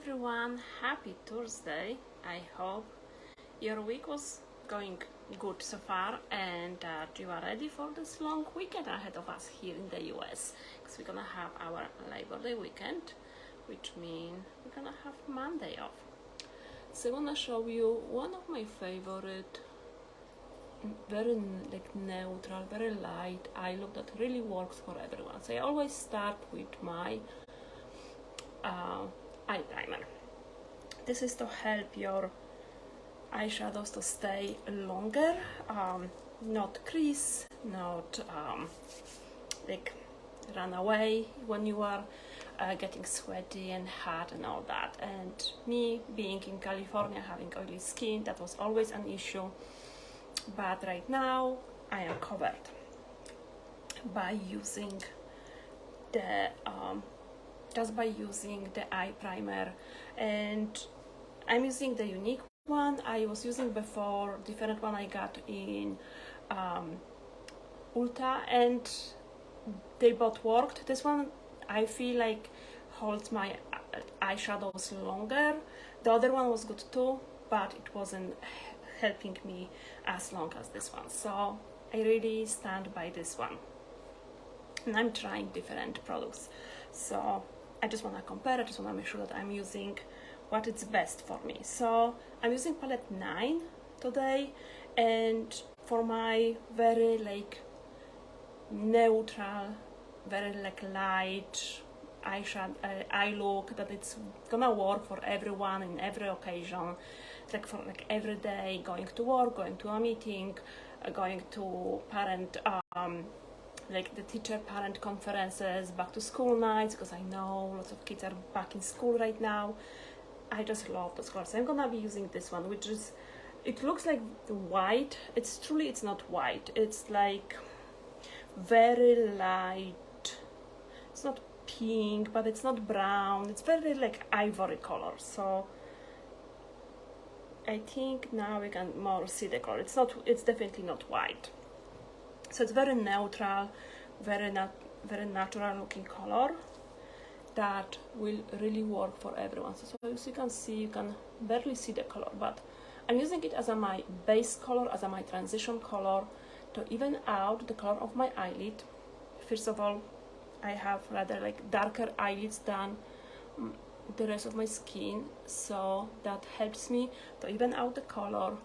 everyone, happy Thursday. I hope your week was going good so far and that you are ready for this long weekend ahead of us here in the US, because we're gonna have our Labor Day weekend, which means we're gonna have Monday off. So I wanna show you one of my favorite very neutral, very light eye look that really works for everyone. So I always start with my eye primer. This is to help your eyeshadows to stay longer, not crease, not run away when you are getting sweaty and hot and all that. And me being in California, having oily skin, that was always an issue. But right now I am covered by using the eye primer, and I'm using the unique one. I was using before different one I got in Ulta, and they both worked. This one I feel like holds my eyeshadows longer. The other one was good too, but it wasn't helping me as long as this one, so I really stand by this one. And I'm trying different products, so I just want to compare. I just want to make sure that I'm using what is best for me. So I'm using palette 9 today, and for my very neutral, very light eye look, that it's gonna work for everyone in every occasion, for every day, going to work, going to a meeting, going to parent the teacher-parent conferences, back to school nights, because I know lots of kids are back in school right now. I just love those colors. I'm gonna be using this one, which is, it looks like white. It's not white. It's like very light. It's not pink, but it's not brown. It's very ivory color. So I think now we can more see the color. It's definitely not white. So it's very neutral, very natural looking color that will really work for everyone. So as you can see, you can barely see the color, but I'm using it as my base color, as my transition color, to even out the color of my eyelid. First of all, I have rather darker eyelids than the rest of my skin, so that helps me to even out the color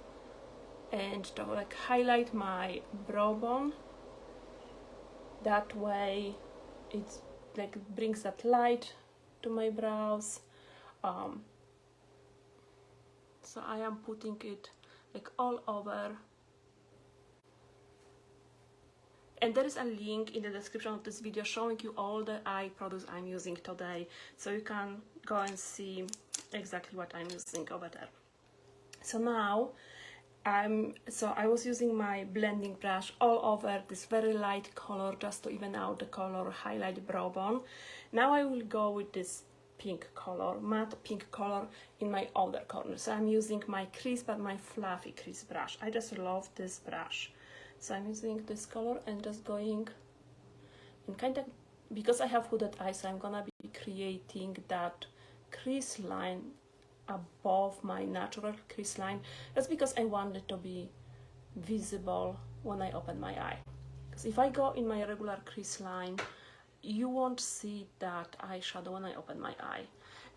and to highlight my brow bone. That way it brings that light to my brows. So I am putting it all over, and there is a link in the description of this video showing you all the eye products I'm using today, so you can go and see exactly what I'm using over there. So now I was using my blending brush all over this very light color just to even out the color, highlight brow bone. Now I will go with this pink color, matte pink color, in my outer corner. So I'm using my crease, but my fluffy crease brush. I just love this brush. So I'm using this color and just going in because I have hooded eyes, so I'm gonna be creating that crease line above my natural crease line. That's because I want it to be visible when I open my eye. Because if I go in my regular crease line, you won't see that eyeshadow when I open my eye.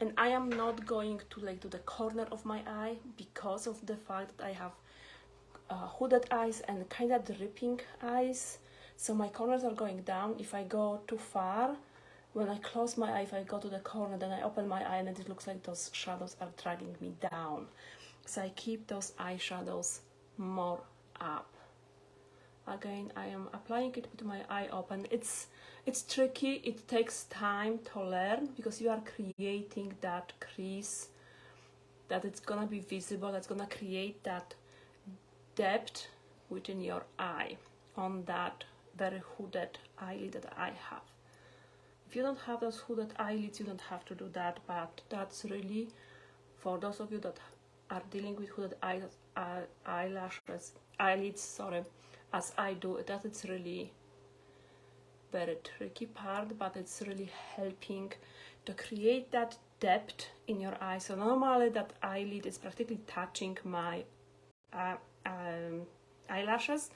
And I am not going to do the corner of my eye, because of the fact that I have hooded eyes and dripping eyes. So my corners are going down. If I go too far, when I close my eye, if I go to the corner, then I open my eye and it looks like those shadows are dragging me down. So I keep those eyeshadows more up. Again, I am applying it with my eye open. It's tricky. It takes time to learn, because you are creating that crease that it's gonna be visible. That's gonna create that depth within your eye on that very hooded eyelid that I have. If you don't have those hooded eyelids, you don't have to do that, but that's really for those of you that are dealing with hooded eyelids, as I do. That it's really very tricky part, but it's really helping to create that depth in your eye. So normally that eyelid is practically touching my eyelashes,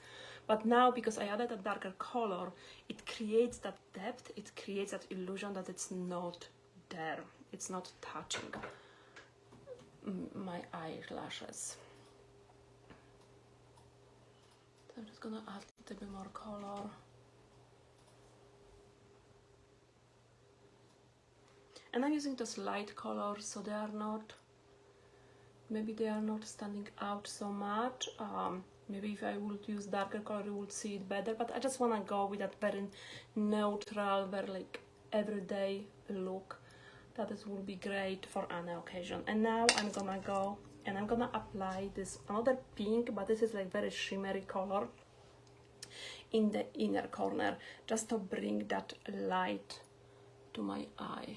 but now because I added a darker color, it creates that depth, it creates that illusion that it's not there, it's not touching my eyelashes. So I'm just gonna add a little bit more color. And I'm using those light colors, so they are not, maybe they are not standing out so much. Maybe if I would use darker color, you would see it better, but I just want to go with that very neutral, very like everyday look. That is, will be great for any occasion. And now I'm gonna go and I'm gonna apply this another pink, but this is like very shimmery color in the inner corner, just to bring that light to my eye.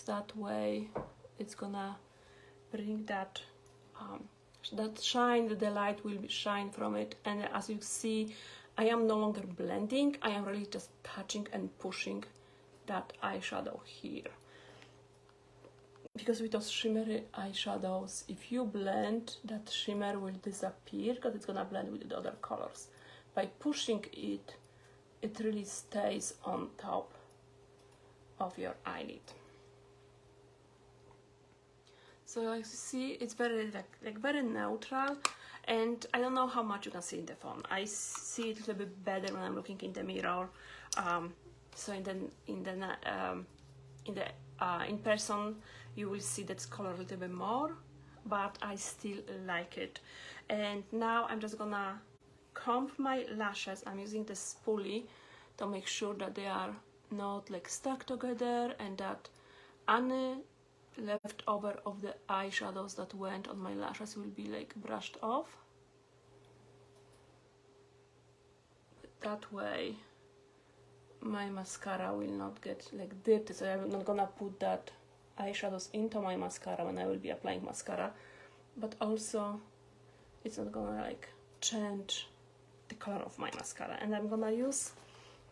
That way it's gonna bring that that shine, the light will shine from it. And as you see, I am no longer blending, I am really just touching and pushing that eyeshadow here. Because with those shimmery eyeshadows, if you blend, that shimmer will disappear because it's gonna blend with the other colors. By pushing it, it really stays on top of your eyelid. So as you see, it's very like very neutral, and I don't know how much you can see in the phone. I see it a little bit better when I'm looking in the mirror. So in person, you will see that color a little bit more, but I still like it. And now I'm just gonna comb my lashes. I'm using the spoolie to make sure that they are not like stuck together and that any leftover of the eyeshadows that went on my lashes will be like brushed off. That way my mascara will not get like dirty, so I'm not gonna put that eyeshadows into my mascara when I will be applying mascara, but also it's not gonna like change the color of my mascara. And I'm gonna use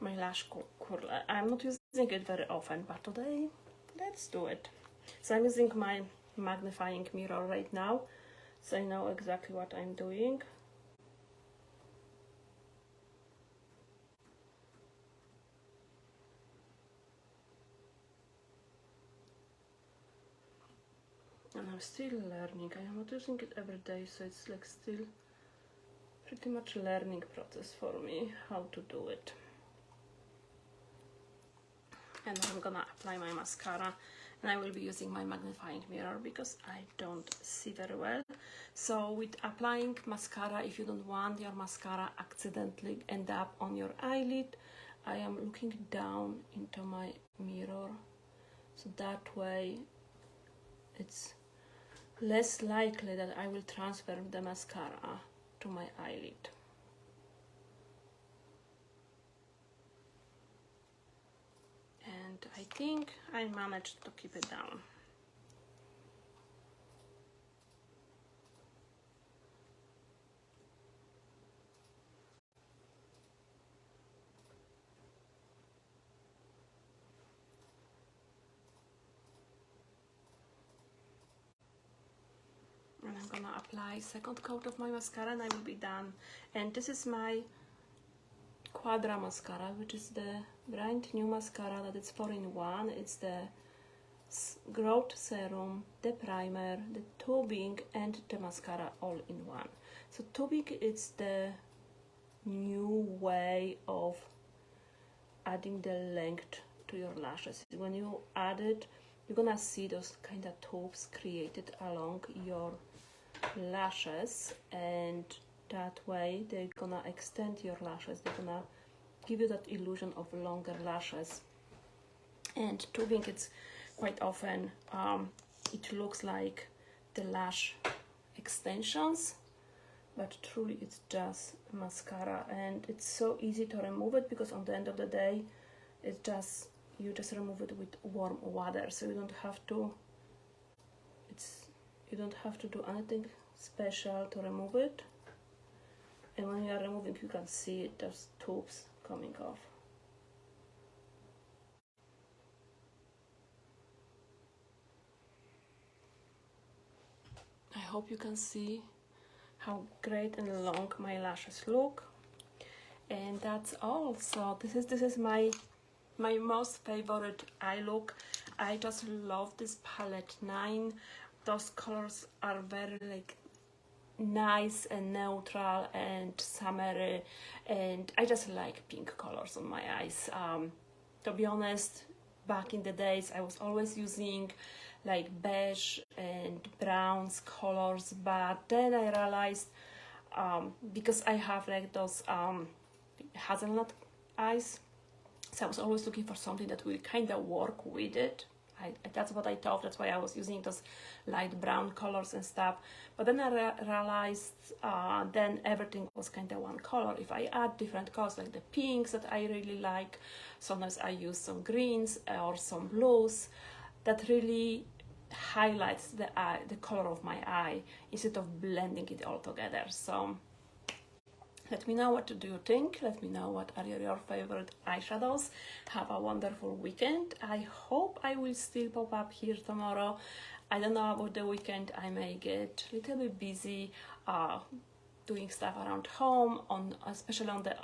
my lash curler. I'm not using it very often, but today let's do it. So I'm using my magnifying mirror right now, so I know exactly what I'm doing. And I'm still learning. I am not using it every day, so it's like still pretty much learning process for me how to do it. And I'm gonna apply my mascara, and I will be using my magnifying mirror because I don't see very well. So with applying mascara, if you don't want your mascara accidentally end up on your eyelid, I am looking down into my mirror, so that way it's less likely that I will transfer the mascara to my eyelid. And I think I managed to keep it down. And I'm gonna apply second coat of my mascara and I will be done. And this is my Quadra mascara, which is the brand new mascara that it's 4-in-1. It's the growth serum, the primer, the tubing, and the mascara all in one. So tubing is the new way of adding the length to your lashes. When you add it, you're gonna see those kind of tubes created along your lashes, and that way they're gonna extend your lashes, they're gonna give you that illusion of longer lashes. And tubing, it's quite often it looks like the lash extensions, but truly it's just mascara, and it's so easy to remove it because on the end of the day it's just, you just remove it with warm water, so you don't have to do anything special to remove it. And when you are removing, you can see it, those tubes coming off. hope you can see how great and long my lashes look. And that's all. So this is my most favorite eye look. I just love this palette 9. Those colors are very like nice and neutral and summery, and I just like pink colors on my eyes. To be honest, back in the days I was always using like beige and browns colors, but then I realized because I have like those hazelnut eyes, so I was always looking for something that will kind of work with it. That's what I thought, that's why I was using those light brown colors and stuff. But then I realized then everything was kind of one color. If I add different colors, like the pinks that I really like, sometimes I use some greens or some blues, that really highlights the color of my eye instead of blending it all together. So let me know, what do you think? Let me know what are your favorite eyeshadows. Have a wonderful weekend. I hope I will still pop up here tomorrow. I don't know about the weekend. I may get a little bit busy doing stuff around home, especially on the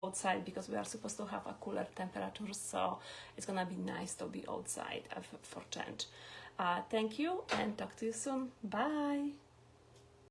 outside, because we are supposed to have a cooler temperature. So it's gonna be nice to be outside for change. Thank you and talk to you soon. Bye.